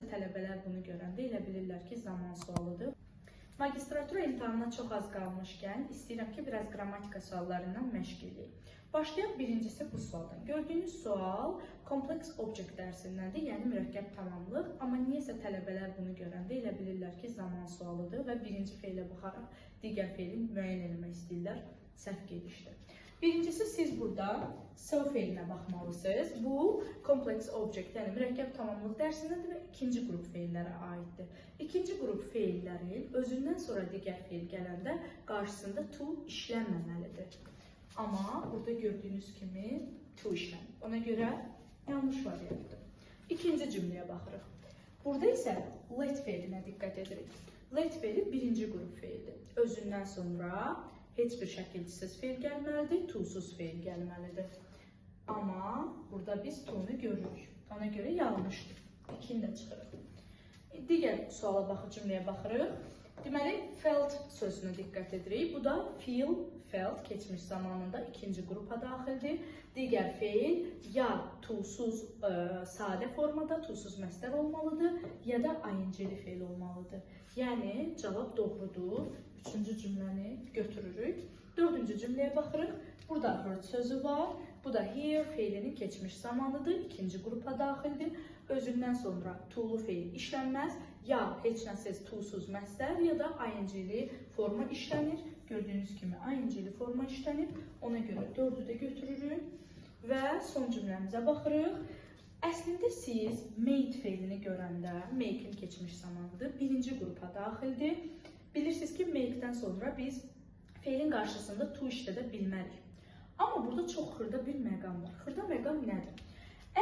Tələbələr bunu görəndə elə bilirlər ki, zaman sualıdır. Magistratura imtahanına çox az qalmışkən istəyirəm ki, biraz qrammatika suallarından məşq edək. Başlayaq birincisi bu sualdan. Gördüyünüz sual kompleks object dərsindəndir, yəni mürəkkəb tamamlıq. Amma niyəsə tələbələr bunu görəndə elə bilirlər ki, zaman sualıdır və birinci feilə baxaraq digər feili müəyyən etmək istəyirlər. Səhv gedişdir. Birincisi siz burada so feilinə baxmalısınız. Bu kompleks object, yəni mürəkkəb tamamlıq dərsindədir və ikinci qrup feillərə aiddir. İkinci qrup feillərin özündən sonra digər feil gələndə qarşısında to işlənməməlidir. Amma burada gördüyünüz kimi to işlənir. Ona görə yanlış variantdır. İkinci cümləyə baxırıq. Burada isə let feilinə diqqət edirik. Let feili birinci qrup feildir. Özündən sonra heç bir şəkilçisiz feil gəlməlidir, to-suz feil gəlməlidir. Amma burada biz to-nu görürük. Ona görə yanlışdır. İkini də çıxırıq. Digər suala baxır, cümləyə baxırıq. Deməli, felt sözünə diqqət edirik. Bu da feel, felt keçmiş zamanında ikinci qrupa daxildir. Digər feil ya to-suz sadə formada, to-suz məsdər olmalıdır, ya da ing-li feil olmalıdır. Yəni, cavab doğrudur. Üçüncü cümləni götürürük. Dördüncü cümləyə baxırıq. Burada heard sözü var. Bu da here feilinin keçmiş zamanıdır. İkinci qrupa daxildir. Özündən sonra to-lu feil işlənməz. Ya heç nəsiz to-suz məsdər, ya da ing-li forma işlənir. Gördüyünüz kimi ing-li forma işlənir. Ona görə dördü də götürürük. Və son cümləmizə baxırıq. Əslində siz made feilini görəndə, make-in keçmiş zamanıdır. Birinci qrupa daxildir. Bilirsiniz ki, make-dən sonra biz feilin qarşısında to işlədə bilmərik. Amma burada çox xırda bir məqam var. Xırda məqam nədir?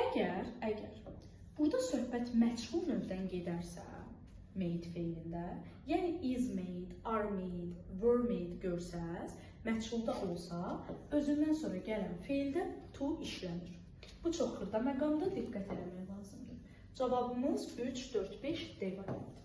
Əgər burada söhbət məchul növdən gedərsə, made feilində, yəni is made, are made, were made görsəz, məchulda olsa, özündən sonra gələn feildə to işlənir. Bu çox xırda məqamda diqqət eləmək lazımdır. Cavabımız 3, 4, 5 D variantı.